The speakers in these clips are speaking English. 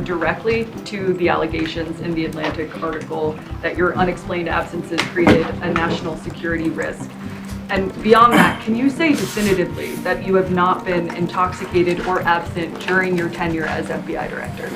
Directly to the allegations in the Atlantic article that your unexplained absences created a national security risk. And beyond that, can you say definitively that you have not been intoxicated or absent during your tenure as FBI director?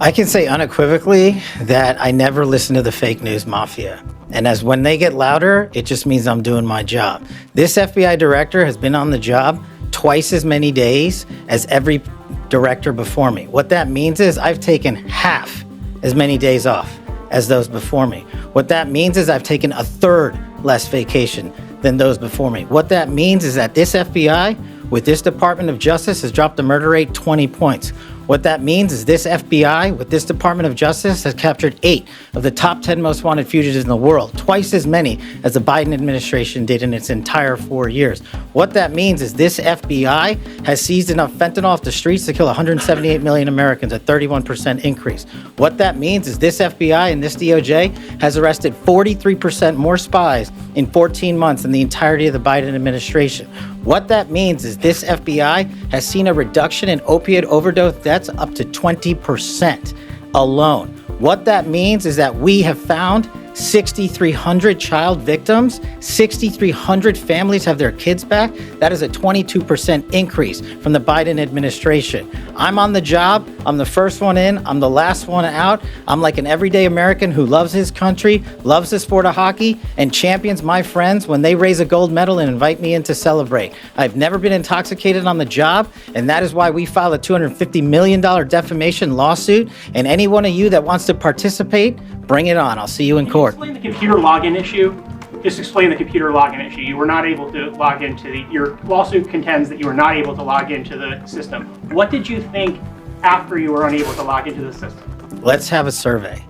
I can say unequivocally that I never listen to the fake news mafia. And as when they get louder, it just means I'm doing my job. This FBI director has been on the job twice as many days as every director before me. What that means is I've taken half as many days off as those before me. What that means is I've taken a third less vacation than those before me. What that means is that this FBI with this Department of Justice has dropped the murder rate 20 points. What that means is this FBI with this Department of Justice has captured 8 of the top 10 most wanted fugitives in the world, twice as many as the Biden administration did in its entire 4 years. What that means is this FBI has seized enough fentanyl off the streets to kill 178 million Americans, a 31% increase. What that means is this FBI and this DOJ has arrested 43% more spies in 14 months than the entirety of the Biden administration. What that means is this FBI has seen a reduction in opiate overdose deaths up to 20% alone. What that means is that we have found 6,300 child victims, 6,300 families have their kids back. That is a 22% increase from the Biden administration. I'm on the job. I'm the first one in. I'm the last one out. I'm like an everyday American who loves his country, loves the sport of hockey, and champions my friends when they raise a gold medal and invite me in to celebrate. I've never been intoxicated on the job, and that is why we filed a $250 million defamation lawsuit. And any one of you that wants to participate, bring it on. I'll see you in court. Explain the computer login issue. Just explain the computer login issue. You were not able to log into your lawsuit contends that you were not able to log into the system. What did you think after you were unable to log into the system? Let's have a survey.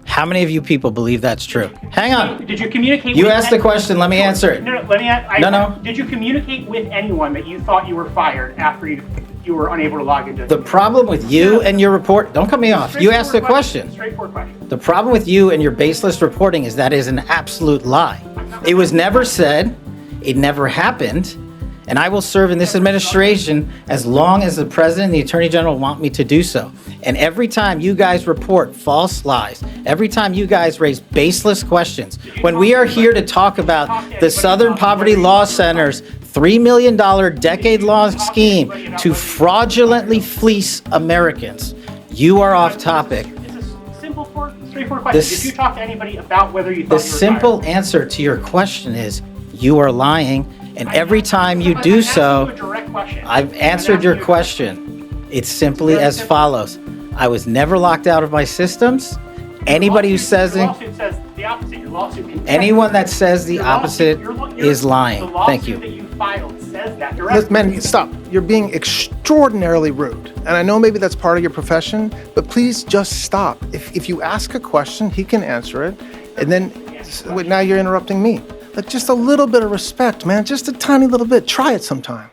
How many of you people believe that's true? Hang on. Did you communicate You with asked the question, let me answer it. No, let me ask. No. Did you communicate with anyone that you thought you were fired after you were unable to log into The problem with you and your report, don't cut me off. You asked the question. Straightforward question. The problem with you and your baseless reporting is that is an absolute lie. It was never said, it never happened, and I will serve in this administration as long as the president and the attorney general want me to do so. And every time you guys report false lies, every time you guys raise baseless questions, when we are here to talk about the Southern Poverty Law Center's $3 million decade-long scheme to fraudulently fleece Americans, you are off topic. It's a simple, straightforward question. Did you talk to anybody about whether you thought you were The simple answer to your question is you are lying, and every time you do so, I've answered your question. It's simply as follows. I was never locked out of my systems. Anybody who says your lawsuit says the opposite. Your lawsuit contends. Anyone that says the opposite is lying. The Thank you. lawsuit that you filed says that. Look, man, stop. You're being extraordinarily rude. And I know maybe that's part of your profession, but please just stop. If you ask a question, he can answer it. And then wait, now you're interrupting me. Like, just a little bit of respect, man. Just a tiny little bit. Try it sometime.